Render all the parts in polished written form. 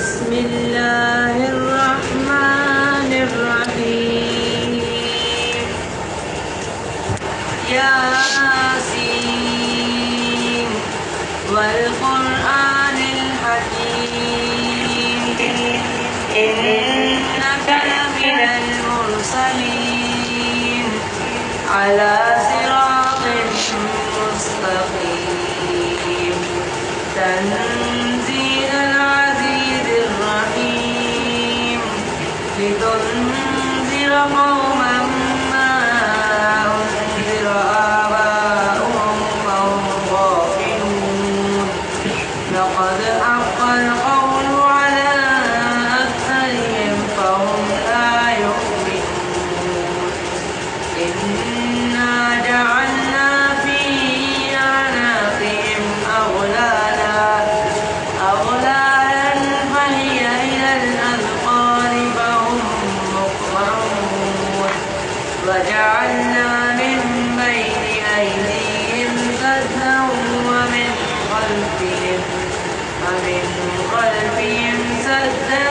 بسم الله الرحمن الرحيم ياسين والقرآن الحكيم إنك لمن المرسلين على صراط مستقيم تنزيل العزيز الرحيم لتنذر قوما ما أنذر آباؤهم فهم غافلون لقد حق القول على أكثرهم فهم لا يؤمنون إنا جعلنا في أعناقهم أغلالا فهي إلى الأذقان فهم مقمحون وجعلنا من بين أيديهم سدا ومن خلفهم سدا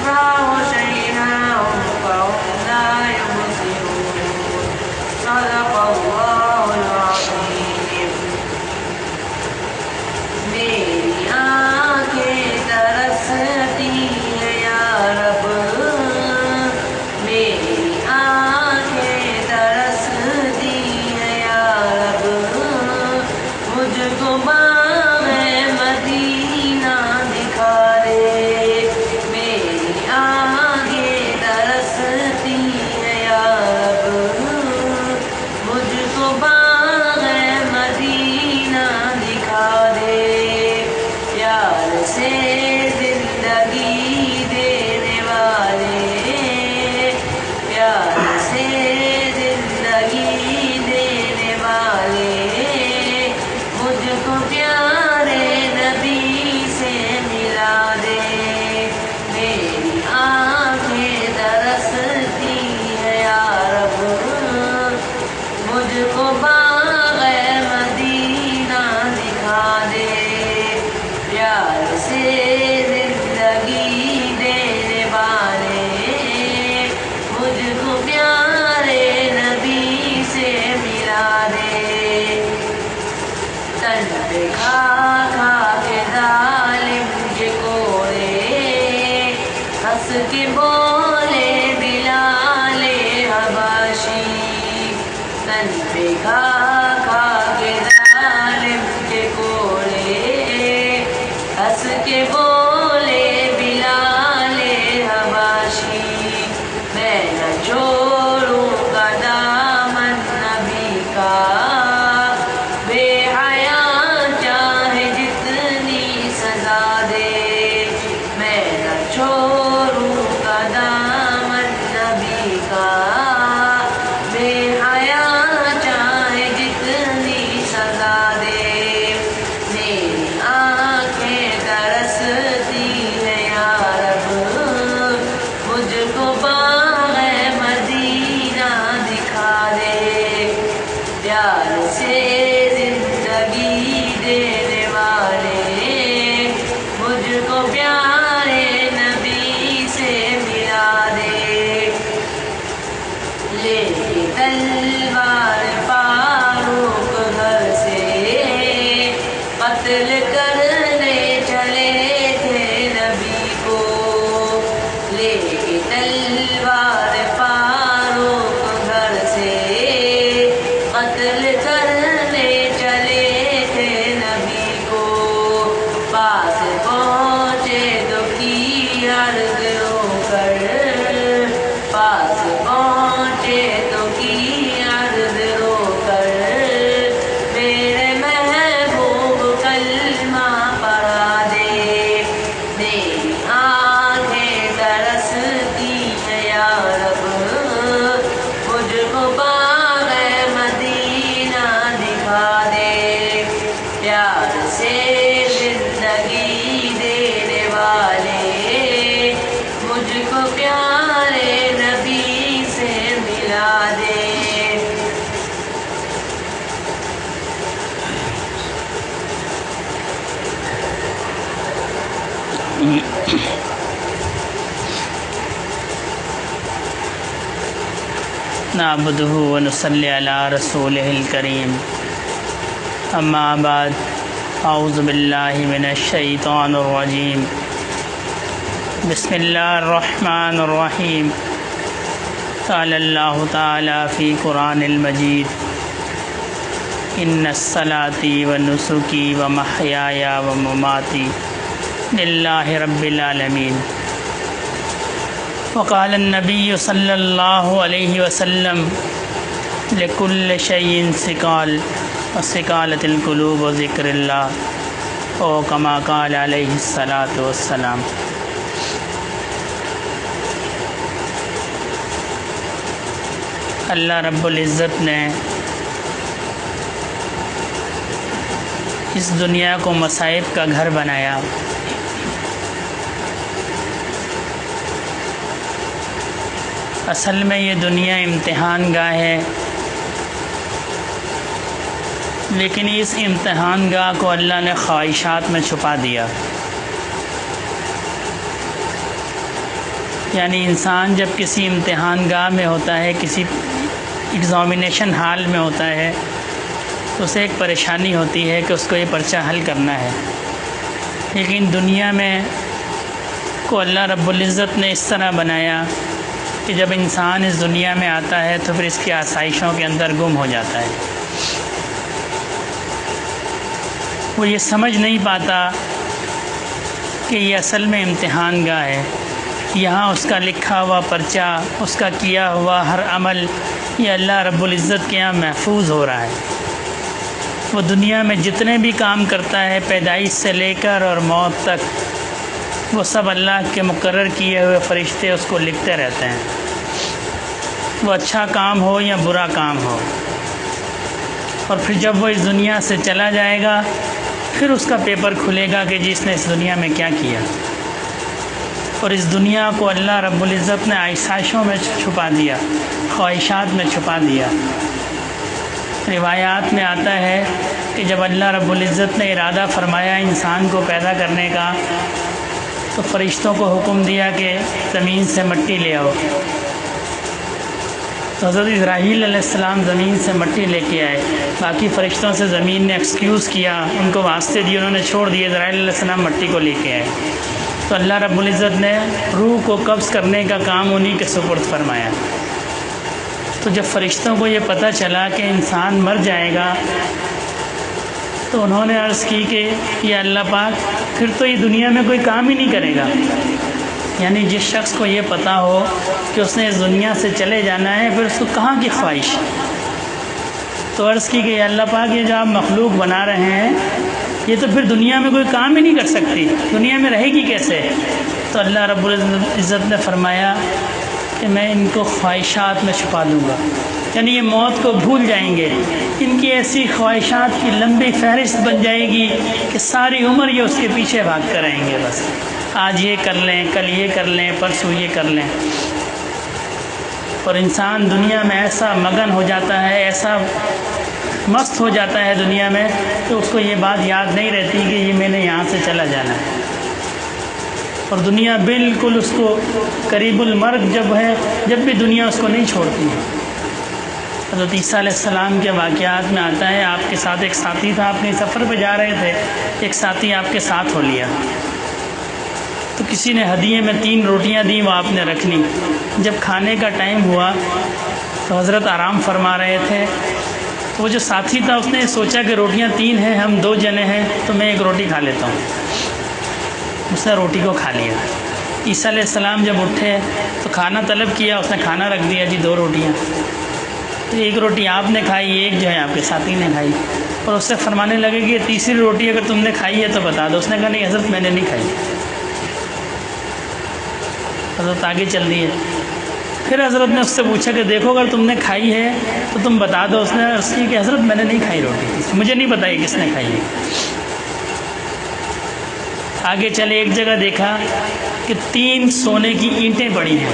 فأغشيناهم فهم لا يبصرون صدق الله العظيم میری آنکھیں ترستی ہیں یا رب میری آنکھیں ترستی ہیں یا رب مجھ کو باغ مدینہ دکھا دے میری آنکھیں ترستی ہیں یا رب مجھ کو باغ مدینہ دکھا دے پیار سے زندگی دینے والے پیار سے زندگی دینے والے مجھ کو پیارے نبی سے ملا دے میری آنکھیں ترستی ہیں یا رب مجھ کو باغ مدینہ دکھا دے پیار سے زندگی دینے والے مجھ کو پیارے نبی سے ملا دے تن پہ کھا کھا کے ظالم کے کوڑے ہنس کے بولے بلال حبشی تن پہ کھا کھا کے ظالم کے کوڑے ہنس کے بولے بلال حبشی میں نہ چھوڑوں گا دامن نبی کا بے حیا چاہے جتنی سزا دے میں نہ چھوڑوں گا دامن نبی کا بے حیا چاہے جتنی سزا دے میری آنکھیں ترستی ہیں یا رب مجھ کو باغ مدینہ دکھا دے پیار سے زندگی دینے والے مجھ کو پیارے نبی سے ملا دے لے کے تلوار فاروق گھر سے قتل کرنے چلے تھے نبی کو لے کے تلوار فاروق گھر سے قتل کرنے چلے تھے نبی کو پاس پہنچے تو کی عرض رو کر پاس پہنچے تو کی عرض رو کر میرے محبوب کلمہ پڑھا دے میری آنکھیں ترستی ہیں یا رب مجھ کو باغ مدینہ دکھا دے پیار سے زندگی دینے والے مجھ کو پیارے نبی سے ملا دے Mm-hmm. نعبده ونصلي على رسوله الكريم اما بعد اعوذ باللہ من الشیطان الرجیم بسم اللہ الرحمن الرحیم قال اللہ تعالی فی قرآن المجید ان الصلاۃ ونسکی ومحیای ومماتی للہ رب العالمین وقال النبی صلی اللہ علیہ وسلم لکل شیء ثقال وثقالت القلوب وذکر اللہ او کما قال علیہ الصلاۃ والسلام۔ اللہ رب العزت نے اس دنیا کو مصائب کا گھر بنایا۔ اصل میں یہ دنیا امتحان گاہ ہے، لیکن اس امتحان گاہ کو اللہ نے خواہشات میں چھپا دیا۔ یعنی انسان جب کسی امتحان گاہ میں ہوتا ہے، کسی ایگزامینیشن ہال میں ہوتا ہے، تو اسے ایک پریشانی ہوتی ہے کہ اس کو یہ پرچہ حل کرنا ہے۔ لیکن دنیا میں کو اللہ رب العزت نے اس طرح بنایا کہ جب انسان اس دنیا میں آتا ہے تو پھر اس کی آسائشوں کے اندر گم ہو جاتا ہے۔ وہ یہ سمجھ نہیں پاتا کہ یہ اصل میں امتحان گاہ ہے۔ یہاں اس کا لکھا ہوا پرچہ، اس کا کیا ہوا ہر عمل یہ اللہ رب العزت کے یہاں محفوظ ہو رہا ہے۔ وہ دنیا میں جتنے بھی کام کرتا ہے، پیدائش سے لے کر اور موت تک، وہ سب اللہ کے مقرر کیے ہوئے فرشتے اس کو لکھتے رہتے ہیں، وہ اچھا کام ہو یا برا کام ہو۔ اور پھر جب وہ اس دنیا سے چلا جائے گا، پھر اس کا پیپر کھلے گا کہ جس نے اس دنیا میں کیا کیا۔ اور اس دنیا کو اللہ رب العزت نے آسائشوں میں چھپا دیا، خواہشات میں چھپا دیا۔ روایات میں آتا ہے کہ جب اللہ رب العزت نے ارادہ فرمایا انسان کو پیدا کرنے کا، تو فرشتوں کو حکم دیا کہ زمین سے مٹی لے آؤ۔ تو حضرت اسرائیل علیہ السلام زمین سے مٹی لے کے آئے۔ باقی فرشتوں سے زمین نے ایکسکیوز کیا، ان کو واسطے دیے، انہوں نے چھوڑ دیے۔ اسرائیل علیہ السلام مٹی کو لے کے آئے، تو اللہ رب العزت نے روح کو قبض کرنے کا کام انہی کے سپرد فرمایا۔ تو جب فرشتوں کو یہ پتہ چلا کہ انسان مر جائے گا، تو انہوں نے عرض کی کہ یہ اللہ پاک، پھر تو یہ دنیا میں کوئی کام ہی نہیں کرے گا۔ یعنی جس شخص کو یہ پتہ ہو کہ اس نے اس دنیا سے چلے جانا ہے، پھر اس کو کہاں کی خواہش۔ تو عرض کی کہ اللہ پاک، یہ جو آپ مخلوق بنا رہے ہیں، یہ تو پھر دنیا میں کوئی کام ہی نہیں کر سکتی، دنیا میں رہے گی کیسے؟ تو اللہ رب العزت نے فرمایا کہ میں ان کو خواہشات میں چھپا دوں گا۔ یعنی یہ موت کو بھول جائیں گے، ان کی ایسی خواہشات کی لمبی فہرست بن جائے گی کہ ساری عمر یہ اس کے پیچھے بھاگتے رہیں گے۔ بس آج یہ کر لیں، کل یہ کر لیں، پرسوں یہ کر لیں۔ اور انسان دنیا میں ایسا مگن ہو جاتا ہے، ایسا مست ہو جاتا ہے دنیا میں، تو اس کو یہ بات یاد نہیں رہتی کہ یہ میں نے یہاں سے چلا جانا ہے۔ اور دنیا بالکل اس کو قریب المرگ جب ہے، جب بھی دنیا اس کو نہیں چھوڑتی ہے۔ حضرت عیسیٰ علیہ السلام کے واقعات میں آتا ہے، آپ کے ساتھ ایک ساتھی تھا، آپ کہیں سفر پہ جا رہے تھے، ایک ساتھی آپ کے ساتھ ہو لیا، تو کسی نے ہدیے میں 3 روٹیاں دیں، وہ آپ نے رکھ لیں۔ جب کھانے کا ٹائم ہوا تو حضرت آرام فرما رہے تھے، وہ جو ساتھی تھا اس نے سوچا کہ روٹیاں 3 ہیں، ہم 2 جنے ہیں، تو میں 1 روٹی کھا لیتا ہوں۔ اس نے روٹی کو کھا لیا۔ عیسیٰ علیہ السلام جب اٹھے تو کھانا طلب کیا، اس نے کھانا رکھ دیا، جی 2 روٹیاں۔ 1 روٹی آپ نے کھائی، 1 جو ہے آپ کے ساتھی نے کھائی، اور اس سے فرمانے لگے کہ 3ری روٹی اگر تم نے کھائی ہے تو بتا دو۔ اس نے کہا نہیں حضرت، میں نے نہیں کھائی۔ حضرت آگے چل دی ہے۔ پھر حضرت نے اس سے پوچھا کہ دیکھو اگر تم نے کھائی ہے تو تم بتا دو۔ اس نے عرض کی کہ حضرت میں نے نہیں کھائی روٹی، مجھے نہیں پتا یہ کس نے کھائی ہے۔ آگے چلے، ایک جگہ دیکھا کہ 3 سونے کی اینٹیں پڑی ہیں،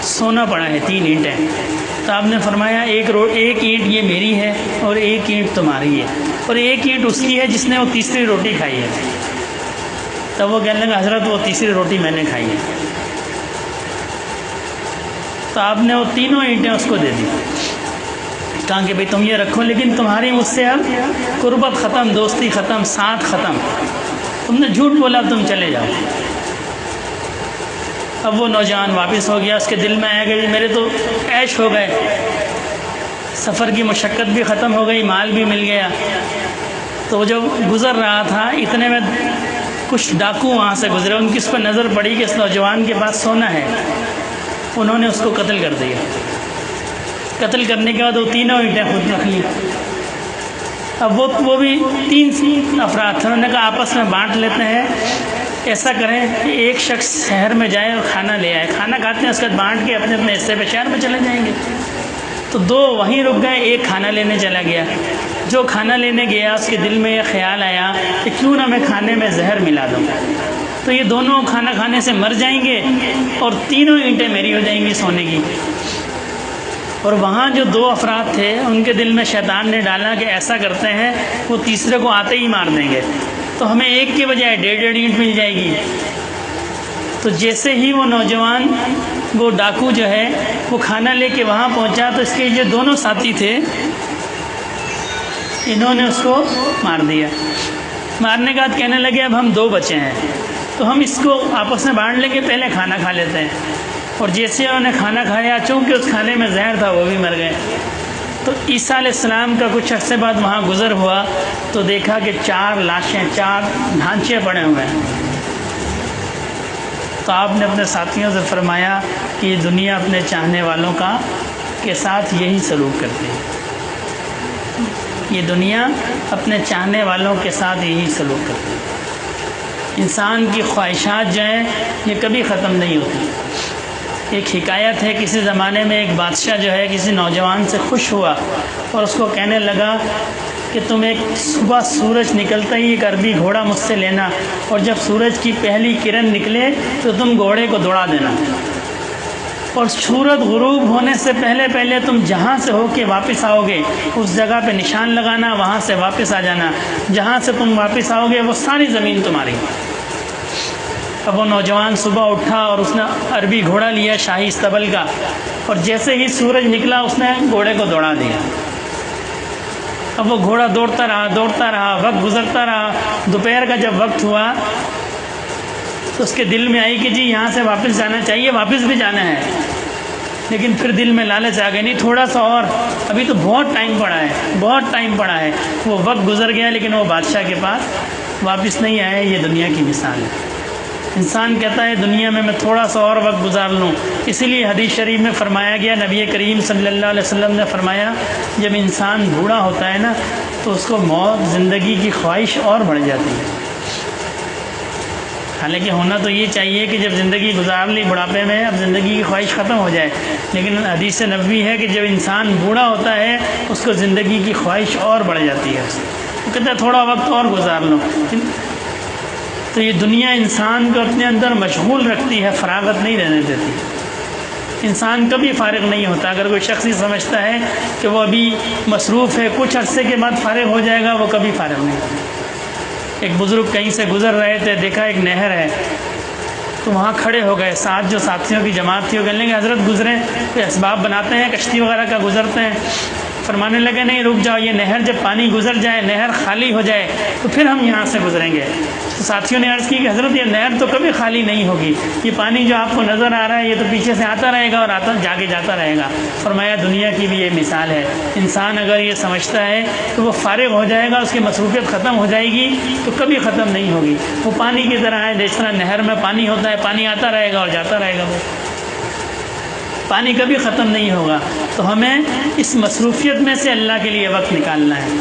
سونا پڑا ہے 3 اینٹیں۔ تو آپ نے فرمایا ایک اینٹ یہ میری ہے اور 1 اینٹ تمہاری ہے، اور 1 اینٹ اس کی ہے جس نے وہ 3ری روٹی کھائی ہے۔ تب وہ کہنے لگا حضرت وہ 3ری روٹی میں نے کھائی ہے۔ تو آپ نے وہ تینوں اینٹیں اس کو دے دی، کہا کہ بھئی تم یہ رکھو، لیکن تمہاری مجھ سے اب قربت ختم، دوستی ختم، ساتھ ختم، تم نے جھوٹ بولا، تم چلے جاؤ۔ اب وہ نوجوان واپس ہو گیا، اس کے دل میں آیا کہ میرے تو عیش ہو گئے، سفر کی مشقت بھی ختم ہو گئی، مال بھی مل گیا۔ تو وہ جو گزر رہا تھا، اتنے میں کچھ ڈاکو وہاں سے گزرے، ان کی اس پر نظر پڑی کہ اس نوجوان کے پاس سونا ہے، انہوں نے اس کو قتل کر دیا۔ قتل کرنے کے بعد وہ تینوں اینٹیں خود رکھ لی۔ اب وہ بھی 3 افراد تھے، انہوں نے کہا آپس میں بانٹ لیتے ہیں، ایسا کریں کہ ایک شخص شہر میں جائے اور کھانا لے آئے، کھانا کھاتے ہیں، اس کے بعد بانٹ کے اپنے اپنے حصے پہ شہر میں چلے جائیں گے۔ تو 2 وہیں رک گئے، ایک کھانا لینے چلا گیا۔ جو کھانا لینے گیا اس کے دل میں یہ خیال آیا کہ کیوں نہ میں کھانے میں زہر ملا دوں، تو یہ دونوں کھانا کھانے سے مر جائیں گے اور تینوں اینٹیں میری ہو جائیں گی سونے کی۔ اور وہاں جو 2 افراد تھے ان کے دل میں شیطان نے ڈالا کہ ایسا کرتے ہیں وہ تیسرے کو آتے ہی مار دیں گے، تو ہمیں ایک کے بجائے 1.5 اینٹ مل جائے گی۔ تو جیسے ہی وہ نوجوان، وہ ڈاکو جو ہے، وہ کھانا لے کے وہاں پہنچا تو اس کے جو دونوں ساتھی تھے انہوں نے اس کو مار دیا۔ مارنے کے بعد کہنے لگے اب ہم 2 بچے ہیں تو ہم اس کو آپس میں بانٹ لیں گے، پہلے کھانا کھا لیتے ہیں۔ اور جیسے انہوں نے کھانا کھایا، چونکہ اس کھانے میں زہر تھا، وہ بھی مر گئے۔ تو عیسیٰ علیہ السلام کا کچھ عرصے بعد وہاں گزر ہوا تو دیکھا کہ 4 لاشیں، 4 ڈھانچے پڑے ہوئے ہیں۔ تو آپ نے اپنے ساتھیوں سے فرمایا کہ یہ دنیا اپنے چاہنے والوں کے ساتھ یہی سلوک کرتی ہے، یہ دنیا اپنے چاہنے والوں کے ساتھ یہی سلوک کرتی ہے۔ انسان کی خواہشات جو ہیں یہ کبھی ختم نہیں ہوتی۔ ایک حکایت ہے، کسی زمانے میں ایک بادشاہ جو ہے کسی نوجوان سے خوش ہوا اور اس کو کہنے لگا کہ تم ایک صبح سورج نکلتا ہی ایک عربی گھوڑا مجھ سے لینا، اور جب سورج کی پہلی کرن نکلے تو تم گھوڑے کو دوڑا دینا، اور سورج غروب ہونے سے پہلے پہلے تم جہاں سے ہو کے واپس آؤ گے اس جگہ پہ نشان لگانا، وہاں سے واپس آ جانا، جہاں سے تم واپس آؤ گے وہ ساری زمین تمہاری۔ اب وہ نوجوان صبح اٹھا اور اس نے عربی گھوڑا لیا شاہی استبل کا، اور جیسے ہی سورج نکلا اس نے گھوڑے کو دوڑا دیا۔ اب وہ گھوڑا دوڑتا رہا، وقت گزرتا رہا۔ دوپہر کا جب وقت ہوا تو اس کے دل میں آئی کہ جی یہاں سے واپس جانا چاہیے، واپس بھی جانا ہے، لیکن پھر دل میں لالچ آ گئی، نہیں تھوڑا سا اور، ابھی تو بہت ٹائم پڑا ہے۔ وہ وقت گزر گیا لیکن وہ بادشاہ کے پاس واپس نہیں آئے۔ یہ دنیا کی مثال ہے۔ انسان کہتا ہے دنیا میں تھوڑا سا اور وقت گزار لوں، اسی لیے حدیث شریف میں فرمایا گیا، نبی کریم صلی اللہ علیہ وسلم نے فرمایا جب انسان بوڑھا ہوتا ہے نا تو اس کو موت، زندگی کی خواہش اور بڑھ جاتی ہے۔ حالانکہ ہونا تو یہ چاہیے کہ جب زندگی گزار لی بڑھاپے میں اب زندگی کی خواہش ختم ہو جائے، لیکن حدیث نبوی ہے کہ جب انسان بوڑھا ہوتا ہے اس کو زندگی کی خواہش اور بڑھ جاتی ہے، وہ کہتا ہے تھوڑا وقت اور گزار لوں۔ تو یہ دنیا انسان کو اپنے اندر مشغول رکھتی ہے، فراغت نہیں رہنے دیتی۔ انسان کبھی فارغ نہیں ہوتا۔ اگر کوئی شخص یہ سمجھتا ہے کہ وہ ابھی مصروف ہے، کچھ عرصے کے بعد فارغ ہو جائے گا، وہ کبھی فارغ نہیں ہوتا۔ ایک بزرگ کہیں سے گزر رہے تھے، دیکھا ایک نہر ہے تو وہاں کھڑے ہو گئے، ساتھ جو ساتھیوں کی جماعت تھی وہ کہنے لگے حضرت گزریں، کوئی اسباب بناتے ہیں، کشتی وغیرہ کا گزرتے ہیں۔ فرمانے لگے نہیں رک جاؤ، یہ نہر جب پانی گزر جائے، نہر خالی ہو جائے تو پھر ہم یہاں سے گزریں گے۔ تو ساتھیوں نے عرض کی کہ حضرت یہ نہر تو کبھی خالی نہیں ہوگی، یہ پانی جو آپ کو نظر آ رہا ہے یہ تو پیچھے سے آتا رہے گا اور جاتا رہے گا۔ فرمایا دنیا کی بھی یہ مثال ہے، انسان اگر یہ سمجھتا ہے کہ وہ فارغ ہو جائے گا، اس کی مصروفیت ختم ہو جائے گی تو کبھی ختم نہیں ہوگی۔ وہ پانی کی طرح ہے، جس طرح نہر میں پانی ہوتا ہے، پانی آتا رہے گا اور جاتا رہے گا، وہ پانی کبھی ختم نہیں ہوگا۔ تو ہمیں اس مصروفیت میں سے اللہ کے لیے وقت نکالنا ہے۔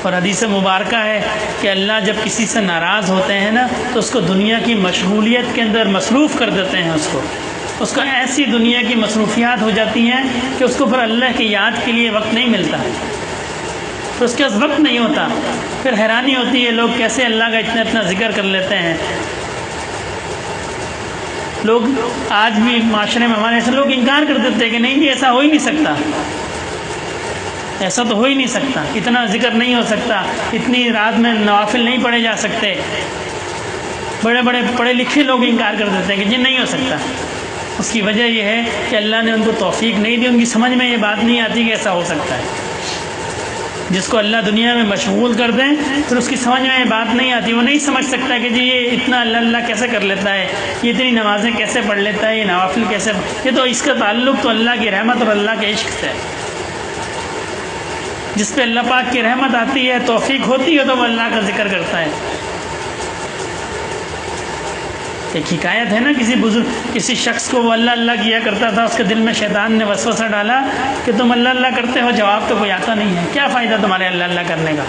اور حدیث مبارکہ ہے کہ اللہ جب کسی سے ناراض ہوتے ہیں نا تو اس کو دنیا کی مشغولیت کے اندر مصروف کر دیتے ہیں، اس کو ایسی دنیا کی مصروفیات ہو جاتی ہیں کہ اس کو پھر اللہ کی یاد کے لیے وقت نہیں ملتا، تو اس کے پاس وقت نہیں ہوتا۔ پھر حیرانی ہوتی ہے لوگ کیسے اللہ کا اتنا ذکر کر لیتے ہیں۔ لوگ آج بھی معاشرے میں ہمارے ایسے لوگ انکار کر دیتے ہیں کہ نہیں ایسا ہو ہی نہیں سکتا، ایسا تو ہو ہی نہیں سکتا، اتنا ذکر نہیں ہو سکتا، اتنی رات میں نوافل نہیں پڑھے جا سکتے۔ بڑے بڑے پڑھے لکھے لوگ انکار کر دیتے ہیں کہ جی نہیں ہو سکتا۔ اس کی وجہ یہ ہے کہ اللہ نے ان کو توفیق نہیں دی، ان کی سمجھ میں یہ بات نہیں آتی کہ ایسا ہو سکتا ہے۔ جس کو اللہ دنیا میں مشغول کر دیں پھر اس کی سمجھ میں یہ بات نہیں آتی، وہ نہیں سمجھ سکتا کہ جی یہ اتنا اللہ کیسے کر لیتا ہے، یہ اتنی نمازیں کیسے پڑھ لیتا ہے، یہ نوافل کیسے، یہ تو اس کا تعلق تو اللہ کی رحمت اور اللہ کے عشق سے ہے۔ جس پہ اللہ پاک کی رحمت آتی ہے، توفیق ہوتی ہے، تو وہ اللہ کا ذکر کرتا ہے۔ ایک حکایت ہے نا، کسی شخص کو وہ اللہ کیا کرتا تھا، اس کے دل میں شیطان نے وسوسہ ڈالا کہ تم اللہ کرتے ہو، جواب تو کوئی آتا نہیں ہے، کیا فائدہ تمہارے اللہ کرنے کا؟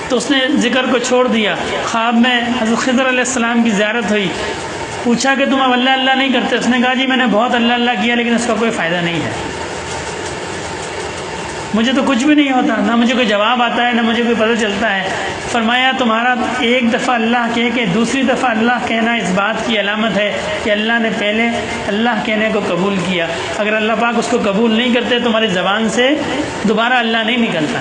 تو اس نے ذکر کو چھوڑ دیا۔ خواب میں حضرت خضر علیہ السلام کی زیارت ہوئی، پوچھا کہ تم اب اللہ نہیں کرتے؟ اس نے کہا جی میں نے بہت اللہ کیا لیکن اس کا کوئی فائدہ نہیں ہے، مجھے تو کچھ بھی نہیں ہوتا، نہ مجھے کوئی جواب آتا ہے، نہ مجھے کوئی پتہ چلتا ہے۔ فرمایا تمہارا ایک دفعہ اللہ کہہ کے دوسری دفعہ اللہ کہنا اس بات کی علامت ہے کہ اللہ نے پہلے اللہ کہنے کو قبول کیا، اگر اللہ پاک اس کو قبول نہیں کرتے تمہاری زبان سے دوبارہ اللہ نہیں نکلتا۔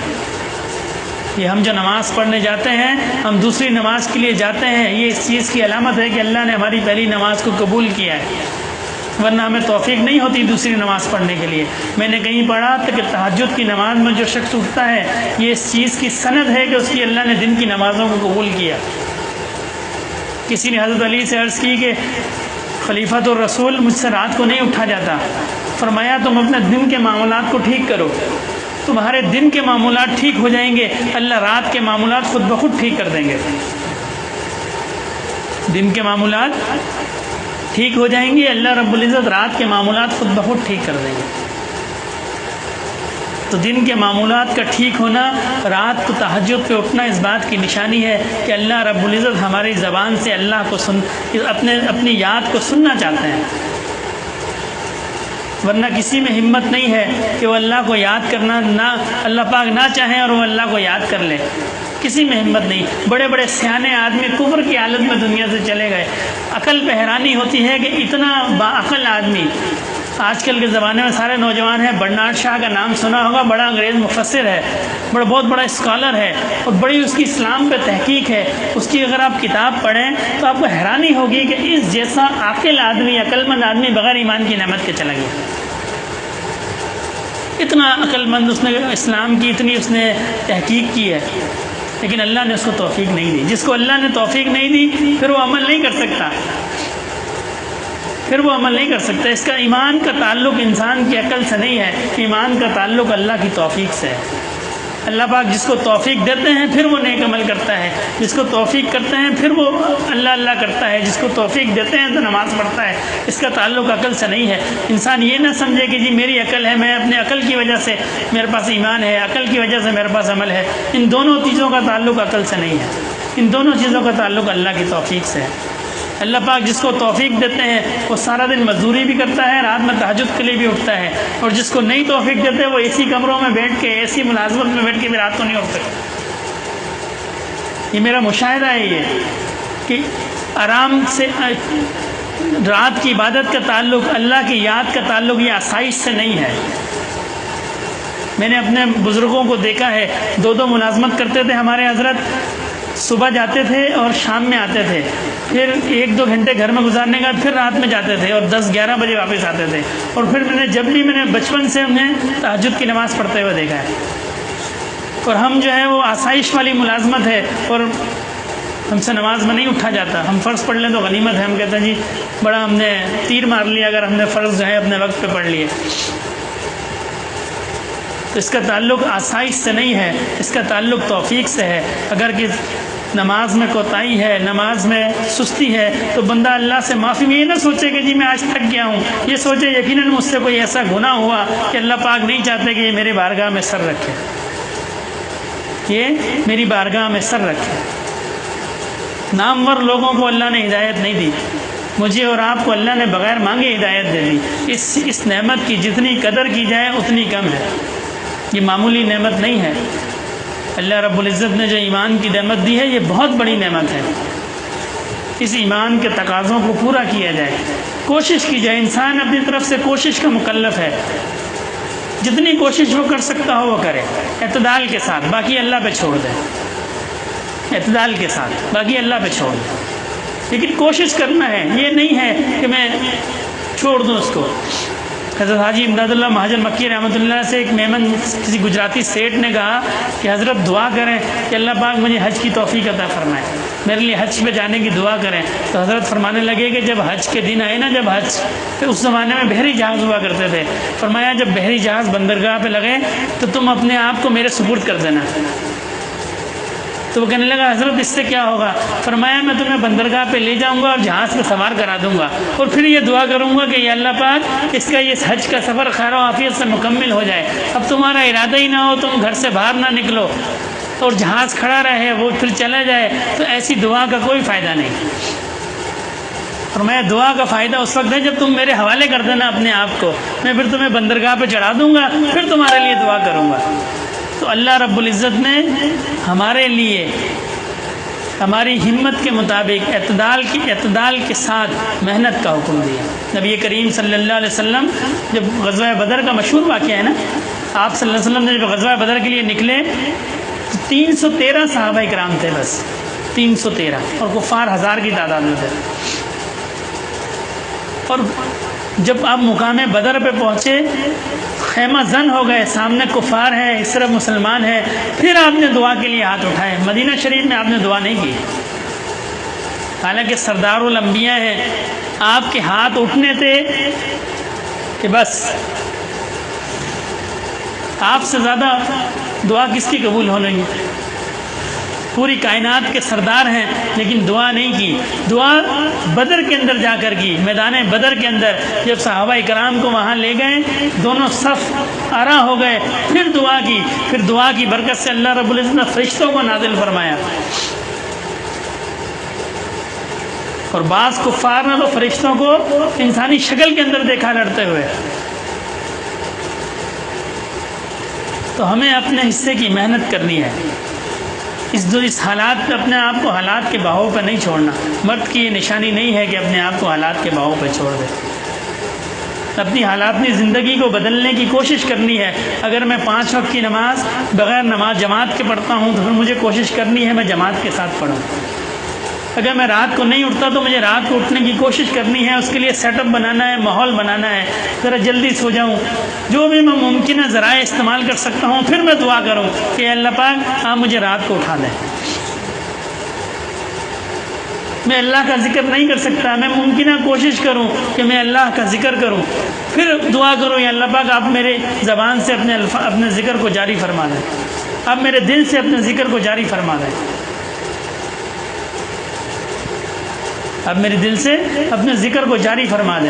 یہ ہم جو نماز پڑھنے جاتے ہیں، ہم دوسری نماز کے لیے جاتے ہیں، یہ اس چیز کی علامت ہے کہ اللہ نے ہماری پہلی نماز کو قبول کیا ہے، ورنہ ہمیں توفیق نہیں ہوتی دوسری نماز پڑھنے کے لیے۔ میں نے کہیں پڑھا کہ تہجد کی نماز میں جو شخص اٹھتا ہے، یہ اس چیز کی سند ہے کہ اس کی اللہ نے دن کی نمازوں کو قبول کیا۔ کسی نے حضرت علی سے عرض کی کہ خلیفۃ الرسول مجھ سے رات کو نہیں اٹھا جاتا، فرمایا تم اپنے دن کے معاملات کو ٹھیک کرو، تمہارے دن کے معاملات ٹھیک ہو جائیں گے، اللہ رات کے معاملات خود بخود ٹھیک کر دیں گے۔ دن کے معاملات ٹھیک ہو جائیں گے، اللہ رب العزت رات کے معاملات خود بخود ٹھیک کر دیں گے۔ تو دن کے معاملات کا ٹھیک ہونا، رات کو تہجد پہ اٹھنا اس بات کی نشانی ہے کہ اللہ رب العزت ہماری زبان سے اللہ کو اپنی یاد کو سننا چاہتے ہیں، ورنہ کسی میں ہمت نہیں ہے کہ وہ اللہ کو یاد کرنا، نہ اللہ پاک نہ چاہیں اور وہ اللہ کو یاد کر لے، کسی میں ہمت نہیں۔ بڑے بڑے سیانے آدمی کفر کی حالت میں دنیا سے چلے گئے، عقل پہ حیرانی ہوتی ہے کہ اتنا باعقل آدمی، آج کل کے زمانے میں سارے نوجوان ہیں، برنارڈ شاہ کا نام سنا ہوگا، بڑا انگریز مفسر ہے، بہت بڑا اسکالر ہے، اور بڑی اس کی اسلام پہ تحقیق ہے، اس کی اگر آپ کتاب پڑھیں تو آپ کو حیرانی ہوگی کہ اس جیسا عاقل آدمی، عقل مند آدمی بغیر ایمان کی نعمت کے چلا گیا۔ اتنا عقل مند اس نے اسلام کی اتنی اس نے تحقیق کی ہے، لیکن اللہ نے اس کو توفیق نہیں دی۔ جس کو اللہ نے توفیق نہیں دی پھر وہ عمل نہیں کر سکتا، اس کا ایمان کا تعلق انسان کی عقل سے نہیں ہے، ایمان کا تعلق اللہ کی توفیق سے ہے۔ اللہ پاک جس کو توفیق دیتے ہیں پھر وہ نیک عمل کرتا ہے، جس کو توفیق کرتے ہیں پھر وہ اللہ کرتا ہے، جس کو توفیق دیتے ہیں تو نماز پڑھتا ہے۔ اس کا تعلق عقل سے نہیں ہے۔ انسان یہ نہ سمجھے کہ جی میری عقل ہے، میں اپنے عقل کی وجہ سے میرے پاس ایمان ہے، عقل کی وجہ سے میرے پاس عمل ہے۔ ان دونوں چیزوں کا تعلق عقل سے نہیں ہے، ان دونوں چیزوں کا تعلق اللہ کی توفیق سے ہے۔ اللہ پاک جس کو توفیق دیتے ہیں وہ سارا دن مزدوری بھی کرتا ہے، رات میں تہجد کے لیے بھی اٹھتا ہے، اور جس کو نہیں توفیق دیتے وہ اسی کمروں میں بیٹھ کے، ایسی ملازمت میں بیٹھ کے بھی رات کو نہیں اٹھ سکتا۔ یہ میرا مشاہدہ ہے یہ کہ آرام سے رات کی عبادت کا تعلق، اللہ کی یاد کا تعلق یہ آسائش سے نہیں ہے۔ میں نے اپنے بزرگوں کو دیکھا ہے، دو ملازمت کرتے تھے ہمارے حضرت، صبح جاتے تھے اور شام میں آتے تھے، پھر 1-2 گھنٹے گھر میں گزارنے کے بعد پھر رات میں جاتے تھے اور 10-11 بجے واپس آتے تھے، اور پھر میں نے بچپن سے انہیں تہجد کی نماز پڑھتے ہوئے دیکھا ہے۔ اور ہم جو ہے وہ آسائش والی ملازمت ہے، اور ہم سے نماز میں نہیں اٹھا جاتا، ہم فرض پڑھ لیں تو غنیمت ہے، ہم کہتے ہیں جی بڑا ہم نے تیر مار لیا اگر ہم نے فرض جو ہے اپنے وقت پہ پڑھ لیے۔ تو اس کا تعلق آسائش سے نہیں ہے، اس کا تعلق توفیق سے ہے۔ اگر کہ نماز میں کوتاہی ہے، نماز میں سستی ہے، تو بندہ اللہ سے معافی میں یہ نہ سوچے کہ جی میں آج تھک گیا ہوں، یہ سوچے یقیناً مجھ سے کوئی ایسا گناہ ہوا کہ اللہ پاک نہیں چاہتے کہ یہ میری بارگاہ میں سر رکھے، یہ میری بارگاہ میں سر رکھے۔ نامور لوگوں کو اللہ نے ہدایت نہیں دی، مجھے اور آپ کو اللہ نے بغیر مانگے ہدایت دے دی۔ اس نعمت کی جتنی قدر کی جائے اتنی کم ہے، یہ معمولی نعمت نہیں ہے۔ اللہ رب العزت نے جو ایمان کی نعمت دی ہے یہ بہت بڑی نعمت ہے۔ اس ایمان کے تقاضوں کو پورا کیا جائے، کوشش کی جائے، انسان اپنی طرف سے کوشش کا مکلف ہے، جتنی کوشش وہ کر سکتا ہو وہ کرے، اعتدال کے ساتھ، باقی اللہ پہ چھوڑ دے، اعتدال کے ساتھ باقی اللہ پہ چھوڑ دے۔ لیکن کوشش کرنا ہے، یہ نہیں ہے کہ میں چھوڑ دوں اس کو۔ حضرت حاجی امداد اللہ مہاجر مکی رحمۃ اللہ سے ایک مہمان کسی گجراتی سیٹ نے کہا کہ حضرت دعا کریں کہ اللہ پاک مجھے حج کی توفیق عطا فرمائے، میرے لیے حج پہ جانے کی دعا کریں۔ تو حضرت فرمانے لگے کہ جب حج کے دن آئے نا، جب حج پھر اس زمانے میں بحری جہاز ہوا کرتے تھے، فرمایا جب بحری جہاز بندرگاہ پہ لگے تو تم اپنے آپ کو میرے سپرد کر دینا۔ تو وہ کہنے لگا حضرت اس سے کیا ہوگا؟ فرمایا میں تمہیں بندرگاہ پہ لے جاؤں گا اور جہاز پہ سوار کرا دوں گا، اور پھر یہ دعا کروں گا کہ یا اللہ پاک اس کا یہ حج کا سفر خیر و عافیت سے مکمل ہو جائے۔ اب تمہارا ارادہ ہی نہ ہو، تم گھر سے باہر نہ نکلو اور جہاز کھڑا رہے، وہ پھر چلا جائے، تو ایسی دعا کا کوئی فائدہ نہیں۔ فرمایا دعا کا فائدہ اس وقت ہے جب تم میرے حوالے کر دینا اپنے آپ کو، میں پھر تمہیں بندرگاہ پہ چڑھا دوں گا، پھر تمہارے لیے دعا کروں گا۔ تو اللہ رب العزت نے ہمارے لیے ہماری ہمت کے مطابق اعتدال کے ساتھ محنت کا حکم دیا۔ نبی کریم صلی اللہ علیہ وسلم جب غزوہ بدر کا مشہور واقعہ ہے نا، آپ صلی اللہ علیہ وسلم نے جب غزوہ بدر کے لیے نکلے تو 313 صحابہ کرام تھے، بس 313، اور کفار 1000 کی تعداد میں تھے۔ اور جب آپ مقام بدر پہ پہنچے، خیمہ زن ہو گئے، سامنے کفار ہے، اس طرف مسلمان ہے، پھر آپ نے دعا کے لیے ہاتھ اٹھائے۔ مدینہ شریف میں آپ نے دعا نہیں کی، حالانکہ سردار الانبیاء ہیں، آپ کے ہاتھ اٹھنے تھے کہ بس آپ سے زیادہ دعا کس کی قبول ہونی ہے؟ پوری کائنات کے سردار ہیں، لیکن دعا نہیں کی۔ دعا بدر کے اندر جا کر کی، میدان بدر کے اندر جب صحابہ کرام کو وہاں لے گئے، دونوں صف آرا ہو گئے، پھر دعا کی۔ پھر دعا کی برکت سے اللہ رب العزت نے فرشتوں کو نازل فرمایا، اور بعض کفار نے تو فرشتوں کو انسانی شکل کے اندر دیکھا لڑتے ہوئے۔ تو ہمیں اپنے حصے کی محنت کرنی ہے، اس حالات پہ اپنے آپ کو حالات کے بہاؤ پہ نہیں چھوڑنا۔ مرد کی یہ نشانی نہیں ہے کہ اپنے آپ کو حالات کے بہاؤ پہ چھوڑ دے، اپنی حالات کی زندگی کو بدلنے کی کوشش کرنی ہے۔ اگر میں 5 وقت کی نماز بغیر نماز جماعت کے پڑھتا ہوں تو پھر مجھے کوشش کرنی ہے میں جماعت کے ساتھ پڑھوں۔ اگر میں رات کو نہیں اٹھتا تو مجھے رات کو اٹھنے کی کوشش کرنی ہے، اس کے لیے سیٹ اپ بنانا ہے، ماحول بنانا ہے، ذرا جلدی سو جاؤں، جو بھی میں ممکنہ ذرائع استعمال کر سکتا ہوں۔ پھر میں دعا کروں کہ اللہ پاک آپ مجھے رات کو اٹھا دیں۔ میں اللہ کا ذکر نہیں کر سکتا، میں ممکنہ کوشش کروں کہ میں اللہ کا ذکر کروں، پھر دعا کروں یا اللہ پاک آپ میرے زبان سے اپنے ذکر کو جاری فرما دیں، آپ میرے دل سے اپنے ذکر کو جاری فرما دیں، اب میرے دل سے اپنے ذکر کو جاری فرما دیں۔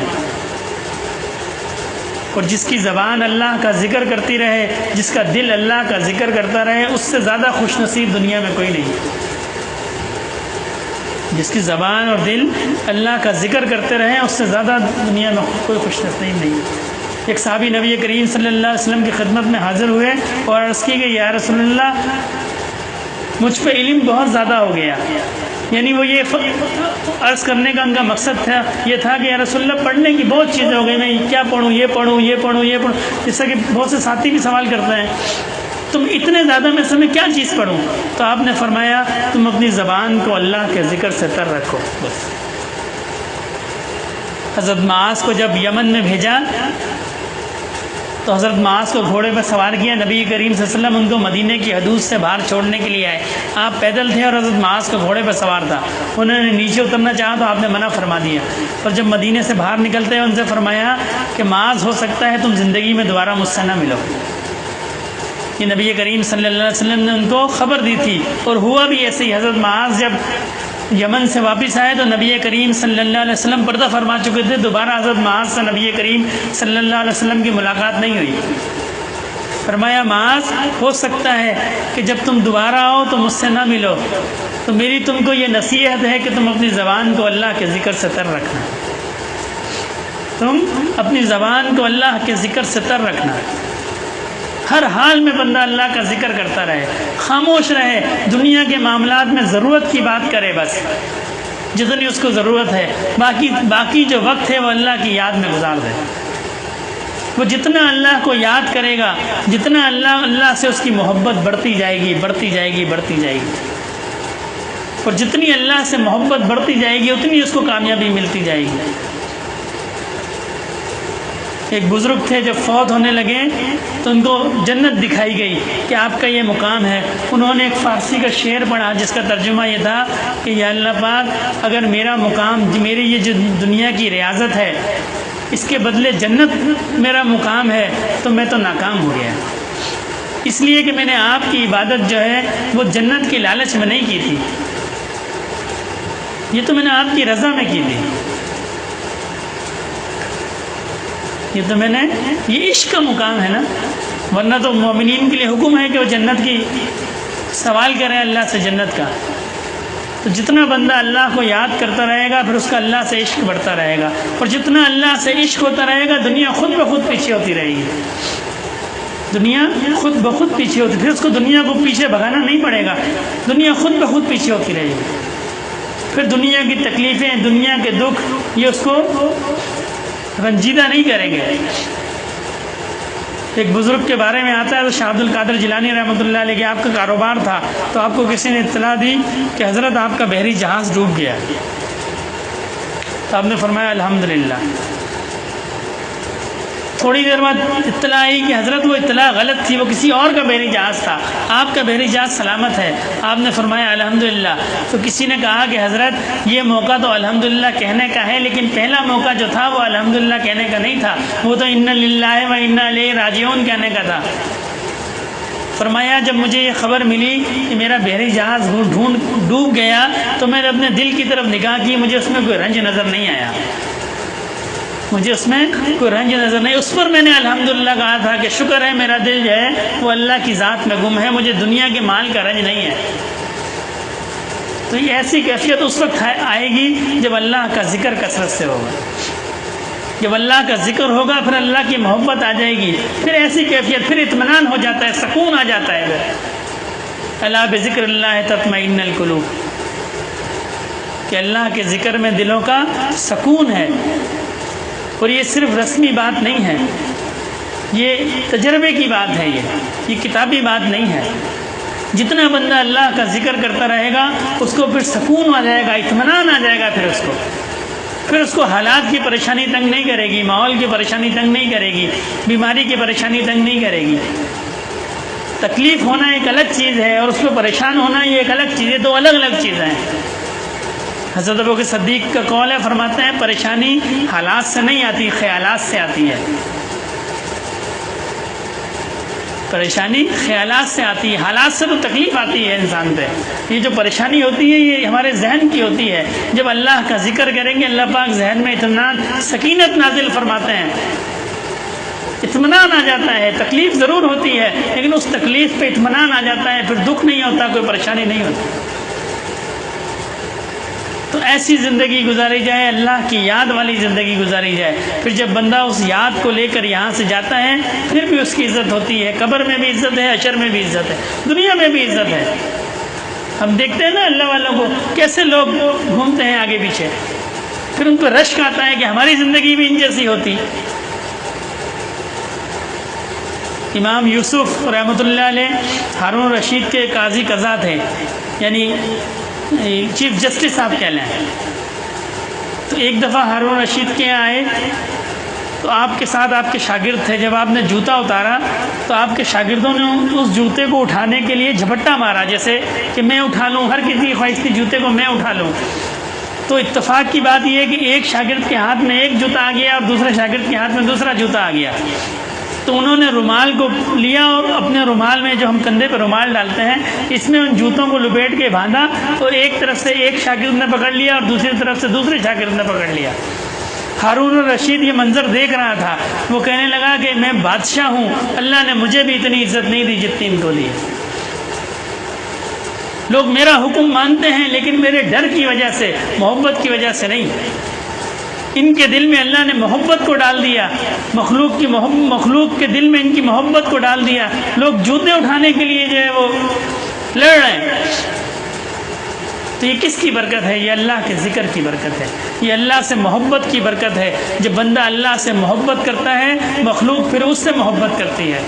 اور جس کی زبان اللہ کا ذکر کرتی رہے، جس کا دل اللہ کا ذکر کرتا رہے، اس سے زیادہ خوش نصیب دنیا میں کوئی نہیں۔ جس کی زبان اور دل اللہ کا ذکر کرتے رہے، اس سے زیادہ دنیا میں کوئی خوش نصیب نہیں۔ ایک صحابی نبی کریم صلی اللہ علیہ وسلم کی خدمت میں حاضر ہوئے اور عرض کی گئی یا رسول اللہ مجھ پہ علم بہت زیادہ ہو گیا، یعنی وہ یہ عرض کرنے کا ان کا مقصد تھا، یہ تھا کہ یا رسول اللہ پڑھنے کی بہت چیزیں ہو گئی، میں کیا پڑھوں، یہ پڑھوں، یہ پڑھوں، یہ پڑھوں، جیسا کہ بہت سے ساتھی بھی سوال کرتے ہیں تم اتنے زیادہ میں سے میں کیا چیز پڑھوں؟ تو آپ نے فرمایا تم اپنی زبان کو اللہ کے ذکر سے تر رکھو بس۔ حضرت معاذ کو جب یمن میں بھیجا تو حضرت معاذ کو گھوڑے پر سوار کیا، نبی کریم صلی اللہ علیہ وسلم ان کو مدینے کی حدود سے باہر چھوڑنے کے لیے آئے، آپ پیدل تھے اور حضرت معاذ کو گھوڑے پر سوار تھا، انہوں نے نیچے اترنا چاہا تو آپ نے منع فرما دیا، اور جب مدینے سے باہر نکلتے ہیں ان سے فرمایا کہ معاذ ہو سکتا ہے تم زندگی میں دوبارہ مجھ سے نہ ملو۔ یہ نبی کریم صلی اللہ علیہ وسلم نے ان کو خبر دی تھی، اور ہوا بھی ایسے ہی۔ حضرت معاذ جب یمن سے واپس آئے تو نبی کریم صلی اللہ علیہ وسلم پردہ فرما چکے تھے، دوبارہ حضرت معاذ سے نبی کریم صلی اللہ علیہ وسلم کی ملاقات نہیں ہوئی۔ فرمایا معاذ ہو سکتا ہے کہ جب تم دوبارہ آؤ تو مجھ سے نہ ملو، تو میری تم کو یہ نصیحت ہے کہ تم اپنی زبان کو اللہ کے ذکر سے تر رکھنا، تم اپنی زبان کو اللہ کے ذکر سے تر رکھنا۔ ہر حال میں بندہ اللہ کا ذکر کرتا رہے، خاموش رہے، دنیا کے معاملات میں ضرورت کی بات کرے، بس جتنی اس کو ضرورت ہے، باقی جو وقت ہے وہ اللہ کی یاد میں گزار دے۔ وہ جتنا اللہ کو یاد کرے گا، جتنا اللہ سے اس کی محبت بڑھتی جائے گی، بڑھتی جائے گی، بڑھتی جائے گی۔ اور جتنی اللہ سے محبت بڑھتی جائے گی اتنی اس کو کامیابی ملتی جائے گی۔ ایک بزرگ تھے، جب فوت ہونے لگے تو ان کو جنت دکھائی گئی کہ آپ کا یہ مقام ہے۔ انہوں نے ایک فارسی کا شعر پڑھا جس کا ترجمہ یہ تھا کہ یا اللہ پاک، اگر میرا مقام، میری یہ جو دنیا کی ریاضت ہے، اس کے بدلے جنت میرا مقام ہے تو میں تو ناکام ہو گیا، اس لیے کہ میں نے آپ کی عبادت جو ہے وہ جنت کی لالچ میں نہیں کی تھی، یہ تو میں نے آپ کی رضا میں کی تھی، یہ تو میں نے، یہ عشق کا مقام ہے نا، ورنہ تو مومنین کے لیے حکم ہے کہ وہ جنت کی سوال کریں اللہ سے جنت کا۔ تو جتنا بندہ اللہ کو یاد کرتا رہے گا پھر اس کا اللہ سے عشق بڑھتا رہے گا، اور جتنا اللہ سے عشق ہوتا رہے گا دنیا خود بخود پیچھے ہوتی رہے گی، دنیا خود بخود پیچھے ہوتی، پھر اس کو دنیا کو پیچھے بھگانا نہیں پڑے گا، دنیا خود بخود پیچھے ہوتی رہے گی، پھر دنیا کی تکلیفیں، دنیا کے دکھ یہ اس کو رنجیدہ نہیں کریں گے۔ ایک بزرگ کے بارے میں آتا ہے تو شاہ عبد القادر جیلانی رحمۃ اللہ علیہ کہ آپ کا کاروبار تھا تو آپ کو کسی نے اطلاع دی کہ حضرت آپ کا بحری جہاز ڈوب گیا، تو آپ نے فرمایا الحمدللہ۔ تھوڑی دیر بعد اطلاع آئی کہ حضرت وہ اطلاع غلط تھی، وہ کسی اور کا بحری جہاز تھا، آپ کا بحری جہاز سلامت ہے، آپ نے فرمایا الحمدللہ۔ تو کسی نے کہا کہ حضرت یہ موقع تو الحمدللہ کہنے کا ہے، لیکن پہلا موقع جو تھا وہ الحمدللہ کہنے کا نہیں تھا، وہ تو انا للہ و انا الیہ راجعون کہنے کا تھا۔ فرمایا جب مجھے یہ خبر ملی کہ میرا بحری جہاز ڈوب گیا تو میں نے اپنے دل کی طرف نگاہ کی، مجھے اس میں کوئی رنج نظر نہیں آیا، مجھے اس میں کوئی رنج نظر نہیں، اس پر میں نے الحمدللہ کہا تھا کہ شکر ہے میرا دل جو ہے وہ اللہ کی ذات میں گم ہے، مجھے دنیا کے مال کا رنج نہیں ہے۔ تو یہ ایسی کیفیت اس وقت آئے گی جب اللہ کا ذکر کثرت سے ہوگا، جب اللہ کا ذکر ہوگا پھر اللہ کی محبت آ جائے گی، پھر ایسی کیفیت، پھر اطمینان ہو جاتا ہے، سکون آ جاتا ہے۔ الا بذکر اللہ تطمئن القلوب، کہ اللہ کے ذکر میں دلوں کا سکون ہے۔ اور یہ صرف رسمی بات نہیں ہے، یہ تجربے کی بات ہے، یہ کتابی بات نہیں ہے۔ جتنا بندہ اللہ کا ذکر کرتا رہے گا اس کو پھر سکون آ جائے گا، اطمینان آ جائے گا، پھر اس کو حالات کی پریشانی تنگ نہیں کرے گی، ماحول کی پریشانی تنگ نہیں کرے گی، بیماری کی پریشانی تنگ نہیں کرے گی۔ تکلیف ہونا ایک الگ چیز ہے اور اس پہ پریشان ہونا یہ ایک الگ چیز ہے، دو الگ الگ چیزیں ہیں۔ حضرت ابوبکر صدیق کا قول ہے، فرماتے ہیں پریشانی حالات سے نہیں آتی، خیالات سے آتی ہے، پریشانی خیالات سے آتی ہے، حالات سے تو تکلیف آتی ہے انسان پہ، یہ جو پریشانی ہوتی ہے یہ ہمارے ذہن کی ہوتی ہے۔ جب اللہ کا ذکر کریں گے اللہ پاک ذہن میں اطمینان، سکینت نازل فرماتے ہیں، اطمینان آ جاتا ہے۔ تکلیف ضرور ہوتی ہے لیکن اس تکلیف پہ اطمینان آ جاتا ہے، پھر دکھ نہیں ہوتا، کوئی پریشانی نہیں ہوتی۔ تو ایسی زندگی گزاری جائے، اللہ کی یاد والی زندگی گزاری جائے، پھر جب بندہ اس یاد کو لے کر یہاں سے جاتا ہے پھر بھی اس کی عزت ہوتی ہے، قبر میں بھی عزت ہے، حشر میں بھی عزت ہے، دنیا میں بھی عزت ہے۔ ہم دیکھتے ہیں نا اللہ والوں کو کیسے لوگ گھومتے ہیں آگے پیچھے، پھر ان کو رشک آتا ہے کہ ہماری زندگی بھی ان جیسی ہوتی۔ امام یوسف رحمۃ اللہ علیہ ہارون رشید کے قاضی قضا تھے، یعنی چیف جسٹس آپ کہہ لیں۔ تو ایک دفعہ ہارون رشید کے یہاں آئے تو آپ کے ساتھ آپ کے شاگرد تھے، جب آپ نے جوتا اتارا تو آپ کے شاگردوں نے اس جوتے کو اٹھانے کے لیے جھپٹا مارا، جیسے کہ میں اٹھا لوں، ہر کسی کی خواہش تھی جوتے کو میں اٹھا لوں۔ تو اتفاق کی بات یہ ہے کہ ایک شاگرد کے ہاتھ میں ایک جوتا آ گیا اور دوسرے شاگرد کے ہاتھ میں دوسرا جوتا آ گیا۔ تو انہوں نے رومال کو لیا اور اپنے رومال میں، جو ہم کندھے پہ رومال ڈالتے ہیں، اس میں ان جوتوں کو لپیٹ کے باندھا، تو ایک طرف سے ایک شاگرد نے پکڑ لیا اور دوسری طرف سے دوسرے شاگرد نے پکڑ لیا۔ ہارون رشید یہ منظر دیکھ رہا تھا، وہ کہنے لگا کہ میں بادشاہ ہوں، اللہ نے مجھے بھی اتنی عزت نہیں دی جتنی ان کو دی۔ لوگ میرا حکم مانتے ہیں لیکن میرے ڈر کی وجہ سے، محبت کی وجہ سے نہیں۔ ان کے دل میں اللہ نے محبت کو ڈال دیا، مخلوق کے دل میں ان کی محبت کو ڈال دیا۔ لوگ جوتے اٹھانے کے لیے جو ہے وہ لڑ رہے ہیں۔ تو یہ کس کی برکت ہے؟ یہ اللہ کے ذکر کی برکت ہے، یہ اللہ سے محبت کی برکت ہے۔ جب بندہ اللہ سے محبت کرتا ہے مخلوق پھر اس سے محبت کرتی ہے۔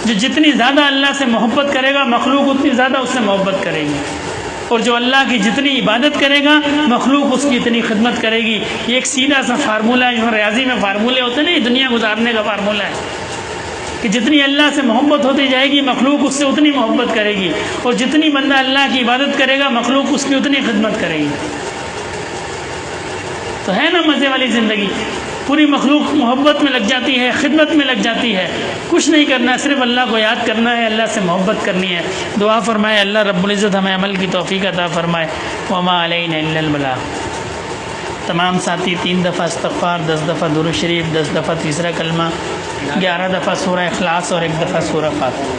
جو جتنی زیادہ اللہ سے محبت کرے گا مخلوق اتنی زیادہ اس سے محبت کرے گی۔ اور جو اللہ کی جتنی عبادت کرے گا مخلوق اس کی اتنی خدمت کرے گی. یہ ایک سیدھا سا فارمولہ ہے، جو ریاضی میں فارمولے ہوتے ہیں نا، یہ دنیا گزارنے کا فارمولہ ہے کہ جتنی اللہ سے محبت ہوتی جائے گی مخلوق اس سے اتنی محبت کرے گی، اور جتنی بندہ اللہ کی عبادت کرے گا مخلوق اس کی اتنی خدمت کرے گی. تو ہے نا مزے والی زندگی. پوری مخلوق محبت میں لگ جاتی ہے، خدمت میں لگ جاتی ہے. کچھ نہیں کرنا ہے، صرف اللہ کو یاد کرنا ہے، اللہ سے محبت کرنی ہے. دعا فرمائے اللہ رب العزت ہمیں عمل کی توفیق عطا فرمائے. وما علینا الا البلاغ. تمام ساتھی 3 دفعہ استغفار، 10 دفعہ درود شریف، 10 دفعہ تیسرا کلمہ، 11 دفعہ سورہ اخلاص اور 1 دفعہ سورہ فاتحہ.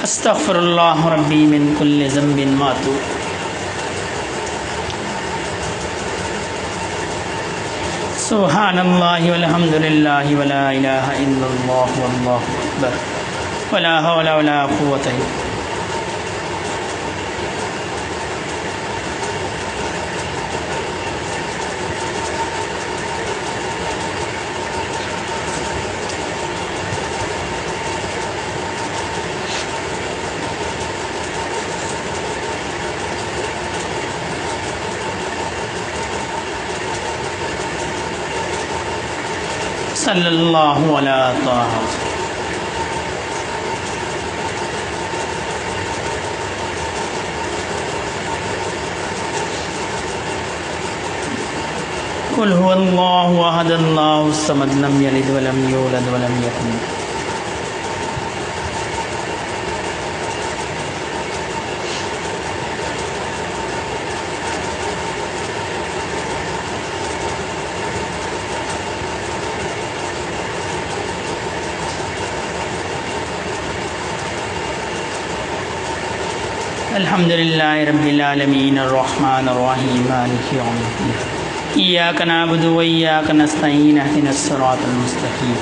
استغفر اللہ ربی من کل ذنب ماتوب. سبحان اللہ والحمد للہ ولا الہ الا اللہ واللہ اکبر ولا حول ولا قوة الا باللہ. صلی اللہ علیہ طٰہٰ. قل هو اللہ احد اللہ الصمد لم یلد ولم یولد ولم یکن. الحمد للہ رب العالمین الرحمن الرحیم مالک یوم الدین ایاک نعبد و ایاک نستعین اہدنا الصراط المستقیم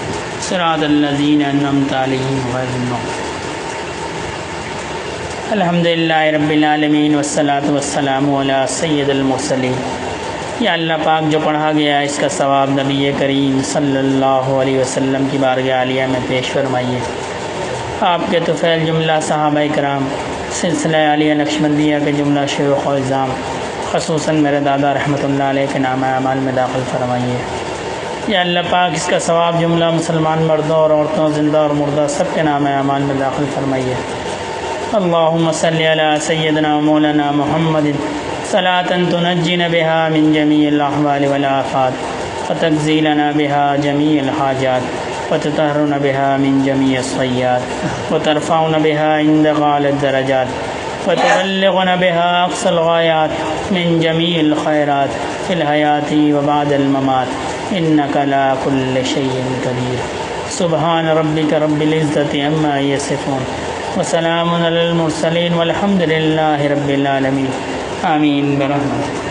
صراط الذین انعمت علیہم غیر المغضوب. الحمد للہ رب العالمین والصلاة والسلام علی سید المرسلین. یا اللہ پاک جو پڑھا گیا اس کا ثواب نبی کریم صلی اللہ علیہ وسلم کی بارگاہ عالیہ میں پیش فرمائیے. آپ کے طفیل جملہ صحابہ کرام، سلسلہ عالیہ نقشبندیہ کے جملہ شیوخ و اعظام، خصوصاً میرے دادا رحمۃ اللہ علیہ کے نامہ اعمال میں داخل فرمائیے. یا اللہ پاک اس کا ثواب جملہ مسلمان مردوں اور عورتوں، زندہ اور مردہ، سب کے نامہ اعمال میں داخل فرمائیے. اللہم صلی علی سیدنا مولانا محمد صلاۃ تنجینا بها من جمیع الاحوال والآفات وتقضی لنا بها جمیع الحاجات وتطهرنا بها من جميع السيئات وترفعنا بها عند أعلى الدرجات وتبلغنا بها أقصى الغايات من جميع الخيرات في الحياة وبعد الممات إنك على كل شيء قدير. سبحان ربك رب العزة عما يصفون وسلام على المرسلين والحمد لله رب العالمين. آمين برحمتك.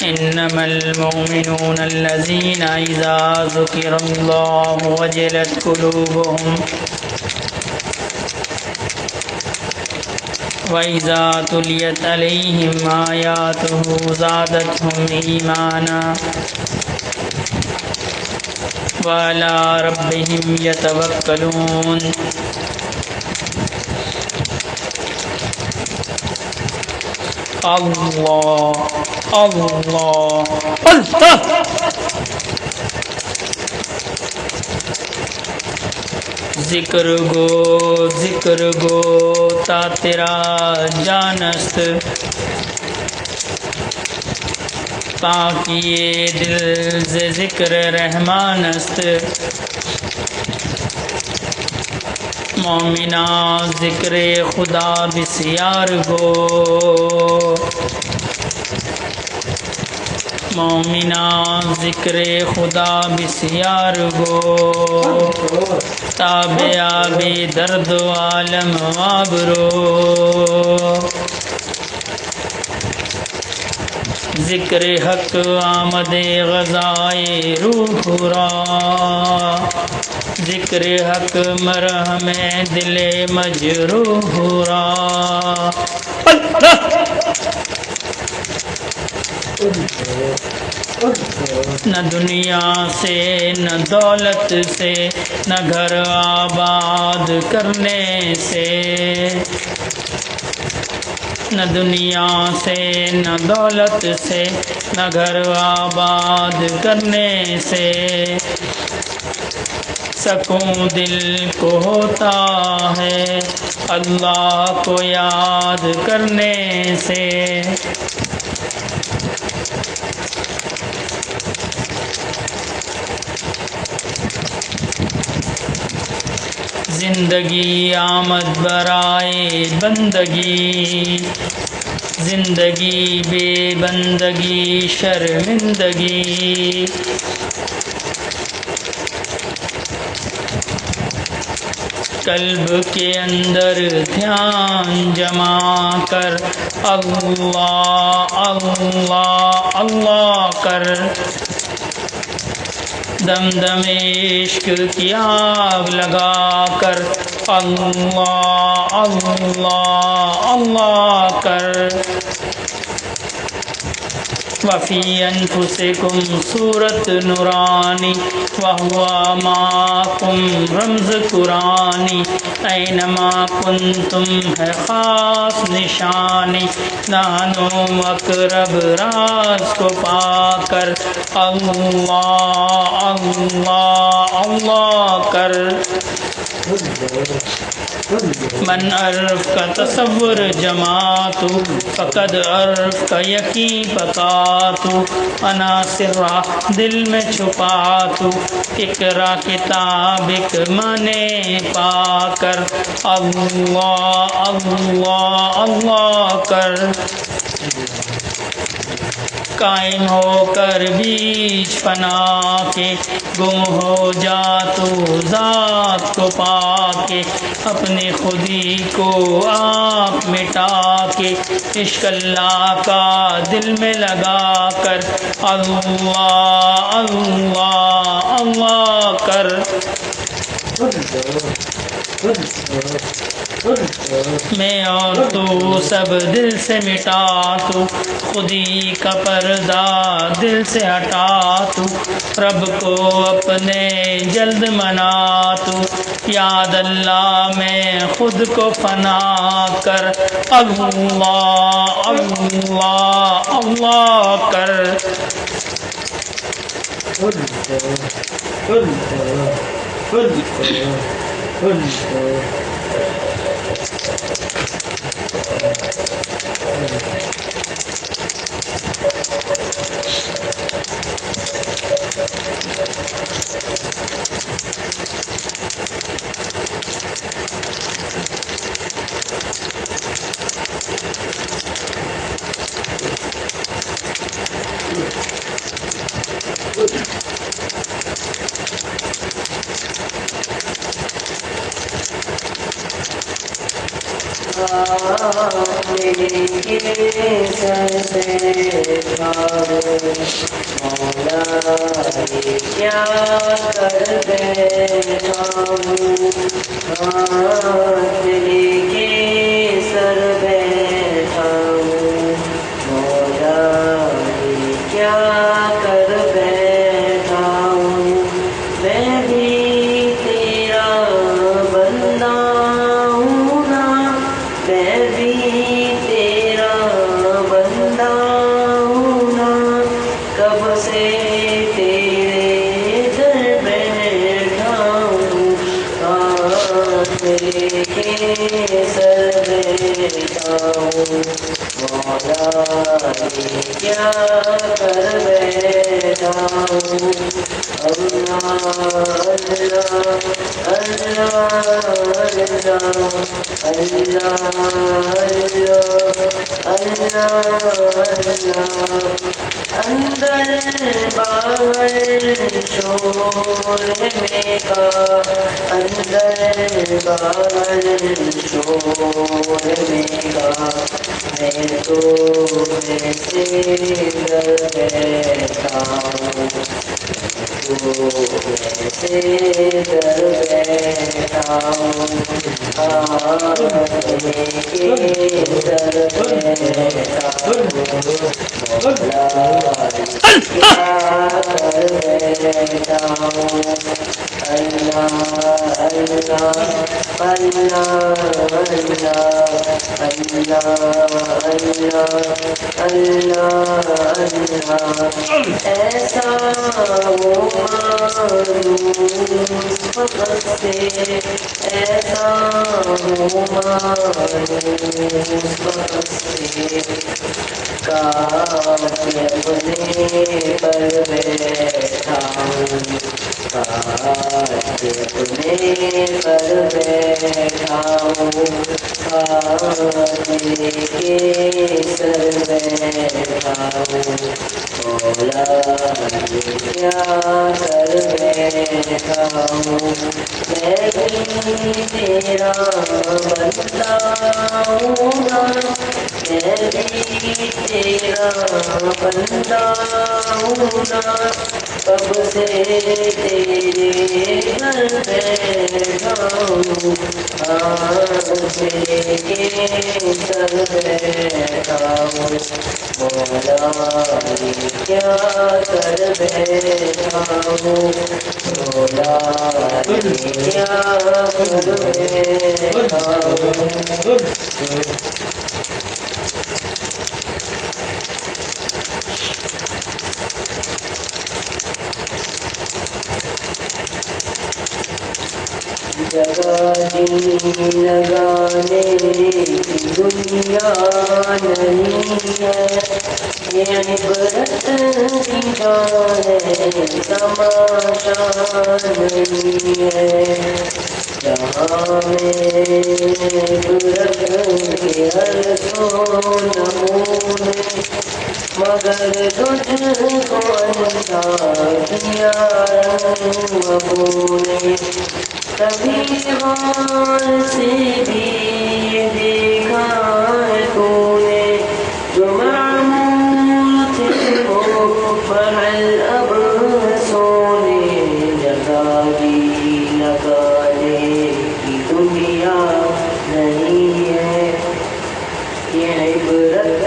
انما المؤمنون الذين اذا ذكر الله وجلت قلوبهم واذا تليت عليهم آياته زادتهم ايمانا وعلى ربهم يتوكلون. اللہ اللہ اللہ. ذکر گو تا تیرا جانست تاکہ دل سے ذکر رحمانست. مومنا ذکر خدا بسیار گو، مومنا ذکر خدا بسیار گو، تاب آبی درد و عالم آبرو. ذکر حق آمد غذائے روح را، ذکر حق مرہم دل مجروح را نہ دنیا سے نہ دولت سے نہ گھر آباد کرنے سے، نہ دنیا سے نہ دولت سے نہ گھر آباد کرنے سے، سکون دل کو ہوتا ہے اللہ کو یاد کرنے سے۔ زندگی آمد برائے بندگی، زندگی بے بندگی شرمندگی، قلب کے اندر دھیان جما کر اللہ اللہ اللہ کر، دم دم عشق کی آگ لگا کر اللہ اللہ اللہ کر۔ وفی انفسکم صورت نورانی وہوا معکم رمز قرآنی، اینما کنتم ہے خاص نشانی، نانو اقرب راز کو پا کر اللہ اللہ اللہ کر۔ من عرف کا تصور جماعت فقد عرف کا یقین پکات، عناصر دل میں چھپات، اقرا کتابک مانے پا کر اللہ اللہ اللہ کر۔ قائم ہو کر بیچ فنا کے گم ہو جا تو ذات کو پا کے، اپنی خودی کو آپ مٹا کے عشق اللہ کا دل میں لگا کر اللہ اللہ اللہ کر۔ میں اور تو سب دل سے مٹا تو، خودی کا پردہ دل سے ہٹا تو، رب کو اپنے جلد منا تو، یاد اللہ میں خود کو فنا کر اللہ اللہ اللہ کر۔ کیا کر بیٹھا ہوں، دل کے سر بیٹھا ہوں، مولا کیا کر بیٹھا ہوں، میں بھی تیرا بندہ ہوں نا، میں بھی تیرا بندہ ہوں نا، کب سے تیرے در بیٹھا ہوں، تیرے کے سر بیٹھا ہوں، مولا کیا کر بیٹھا ہوں، اللہ اللہ اللہ اللہ اللہ، اندر باہر شور میں کا، اندر باہر شور میں کا، میں تو ایسے ڈر بیٹھا ہوں، تو ایسے ڈر ایسا وہ مانوس فقط سے ایسا وہ مانوس فقط سے کاش کہ اپنے پر بیٹھا ہوں کاش کہ اپنے پر بیٹھا ہوں کاش کے سر بیٹھا ہوں مولا کیا کر بیٹھا ہوں میں بھی تیرا بندہ ہوں نا میں بھی تیرا بندہ ہوں نا کب سے تیرے گھر بیٹھا ہوں آج کے سر بیٹھا ہوں مولا کیا کر بیٹھا ہوں مولا کیا کر بیٹھا ہوں جگہ جی لگانے کی دنیا نہیں ہے یہ عبرت کی جان ہے تماشا نہیں ہے جہاں میں عبرت کے ہر سو نمونے مگر تجھ کو اندازیاں مبونے کبھی غور سے بھی یہ دیکھا ہے تو نے جو معمول تھے وہ محل اب سونے جگہ بھی لگانے کی دنیا نہیں ہے یہ عبرت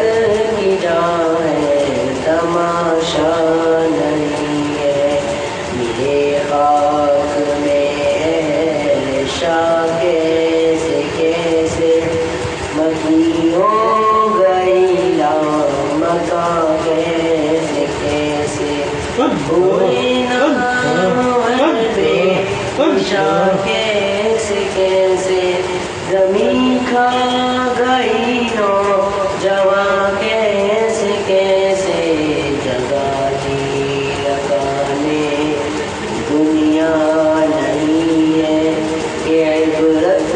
کی جا ہے تماشا نہیں ہے یہ خاک میں کیسے کیسے مکیوں گئی لامکا کیسے کیسے ہوئی نام بے شاہ کیسے کیسے زمین کھا گئی نو جواں کیسے کیسے جگہ جی لگانے دنیا نہیں ہے یہ عبرت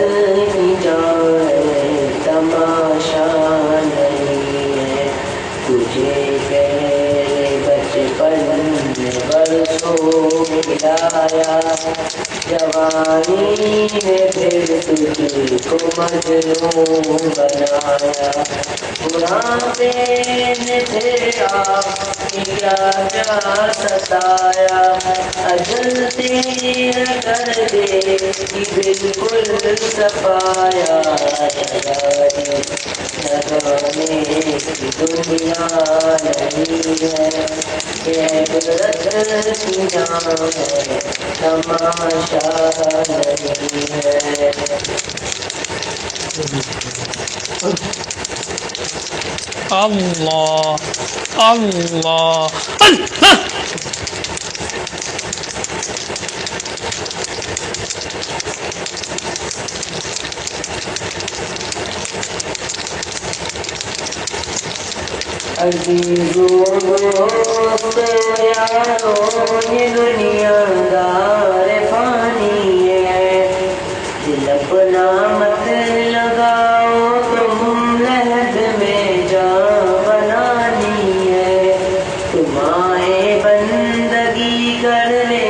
کی جائے تماشا نہیں ہے تجھے پہلے بچپن میں برسوں ملایا جوانی میں پھر تجھ کو مجنون بنایا بڑھاپے نے تیرا کیا کیا ستایا اجل تیرا کر دے کہ بالکل صفایا لگانے کی دنیا نہیں ہے یہ عبرت کی جان ہے تماشا نہیں ہے اللہ اللہ اللہ عزیزوں دوستوں یاروں یہ دنیا دار فانی ہے دل اپنا مت لگاؤ تم لہد میں جا بنانی ہے تمہارے بندگی کرنے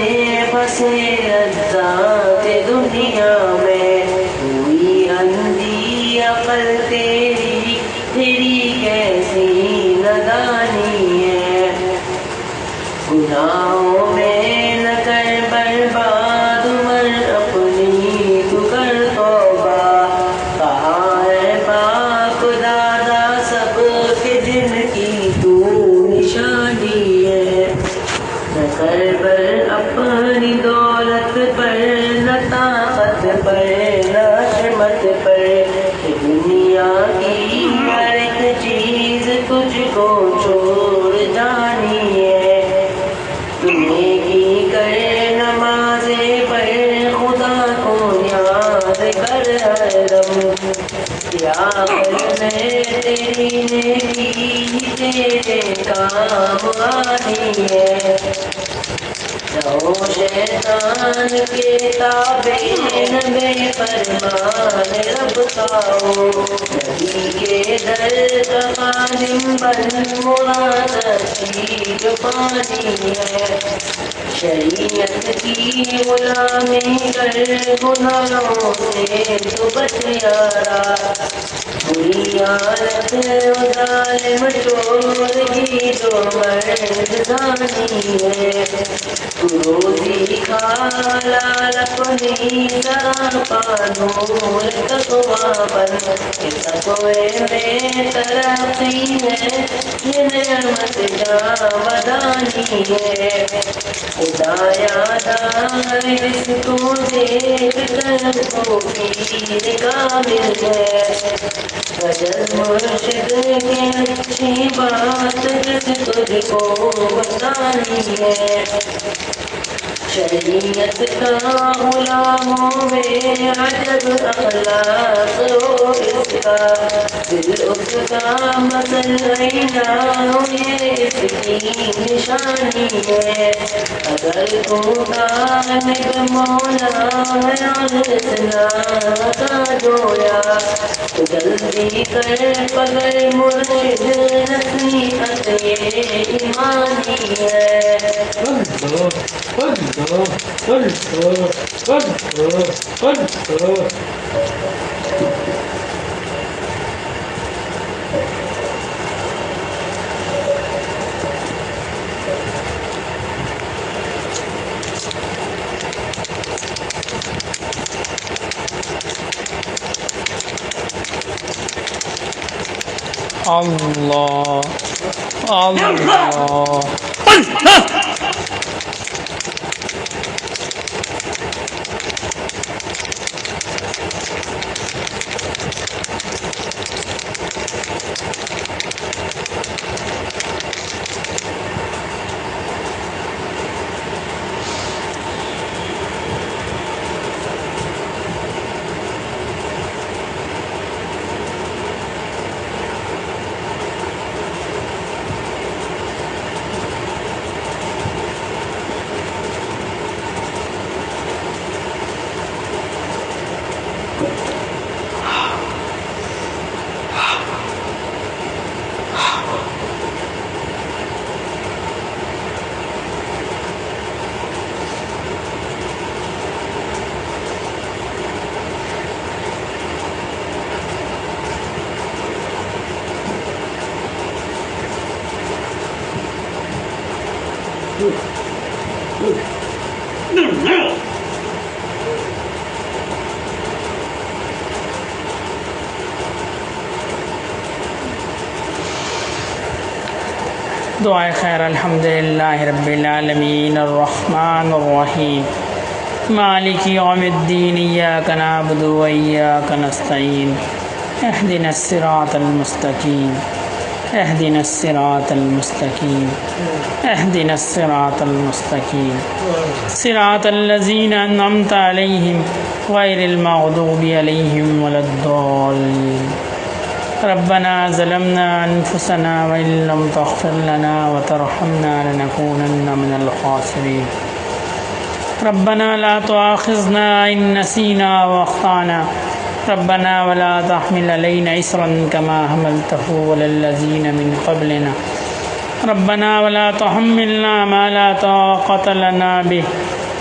پھنسے لذات دنیا میں ہوئی اندھی عقل تیری تیری کیسی ندانی ہے گناہوں میں نہ کر برباد عمر اپنی تو کر توبہ کہاں ہے پاک دادا سب کے جن کی اپنی دولت پر نہ طاقت پر نہ شمت پر، دنیا کی ہر ایک چیز تجھ کو چھوڑ جانی ہے۔ تمہیں کی کر نمازیں پڑھ، خدا کو یاد کر ہر دم، کیا کر میں تیری نیکی تیرے کام آنی ہے۔ جاؤ شیطان کے تابع نہ بے فرمان رب کا ہو، نبی کے در کا خادم بن، مراد نصیب پانی ہے۔ شریعت کی غلامی کر، گناہوں سے تو بچ یارا، بری حالت و ظالم چور کی جو مردانی ہے۔ تو روزی کھا لال اپنی سراپا نور تقویٰ بن، کہ تقوی میں ترقی ہے، یہ نعمت جاودانی ہے۔ خدایا دار اس کو دیکھ کر تو پیر کامل ہے، غزل مرشد کی اچھی بات جس تجھ کو بتانی ہے۔ شریعت کا غلام ہوئے عجب اخلاق ہو اس کا، دل اس کا مسلح ہو یہ اس کی نشانی ہے۔ اگر تو طالب مولا ہے اور اتنا کا جویا، تو جلدی کر پکڑ مرشد نصیحت یہ ایمانی ہے۔ اللہ اللہ دعائے خیر۔ الحمدللہ رب العالمین الرحمن الرحیم مالک یوم الدین، ایاک نعبد و ایاک نستعین، اہدنا الصراط المستقیم، اہدنا الصراط المستقیم، اہدنا الصراط المستقیم، صراط الذین انعمت علیہم غیر المغضوب علیہم ولا الضالین۔ ربنا ظلمنا انفسنا وان لم تغفر لنا وترحمنا لنكونن من الخاسرین۔ ربنا لا تؤاخذنا ان نسینا واخطانا، ربنا ولا تحمل علينا إصرا كما حملته على الذين من قبلنا، ربنا ولا تحملنا ما لا طاقة لنا به،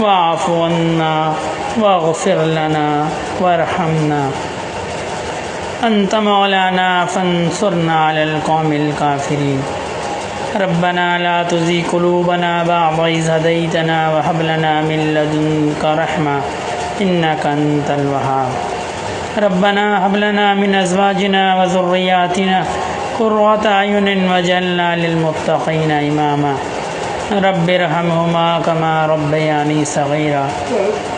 واعف عنا واغفر لنا وارحمنا، أنت مولانا فانصرنا على القوم الكافرين۔ ربنا لا تزغ قلوبنا بعد إذ هديتنا وهب لنا من لدنك رحمة إنك أنت الوهاب۔ ربنا هب لنا من أزواجنا وذرياتنا قرة أعين واجعلنا للمتقين إماما۔ رب ارحمهما كما ربياني صغيرا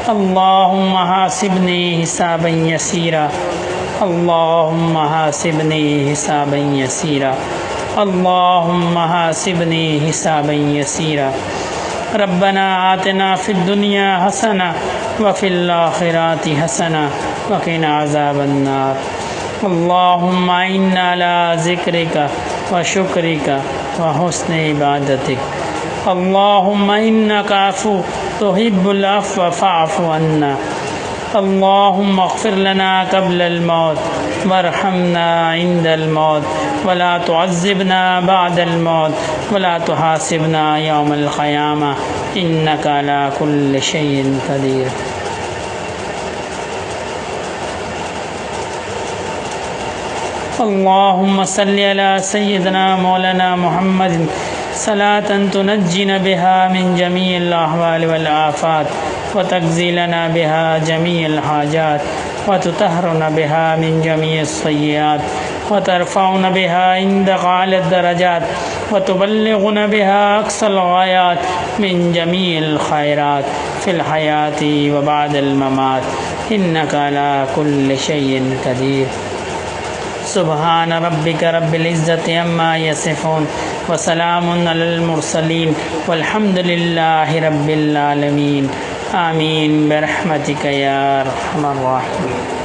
اللهم حاسبني حسابا يسيرا اللهم حاسبني حسابا يسيرا اللهم حاسبني حسابا يسيرا ربنا آتنا في الدنيا حسنة وفي الآخرة حسنة وقنا عذاب النار اللهم إنا على ذكرك وشكرك وحسن عبادتك اللهم إنك عفو تحب العفو فاعف عنا اللهم اغفر لنا قبل الموت وارحمنا عند الموت ولا تعذبنا بعد الموت ولا تحاسبنا يوم القيامة إنك على كل شيء قدير اللهم صل على سيدنا مولانا محمد صلاة تنجينا بها من جميع الأحوال والآفات وتقضي لنا بها جميع الحاجات وتطهرنا بها من جميع السيئات وترفعنا بها عندك أعلى الدرجات وتبلغنا بها أقصى الغايات من جميع الخيرات في الحياة وبعد الممات إنك على كل شيء قدير سبحان ربك رب العزة عما يصفون وسلام على المرسلين والحمد لله رب العالمين آمين برحمتك يا أرحم الراحمين.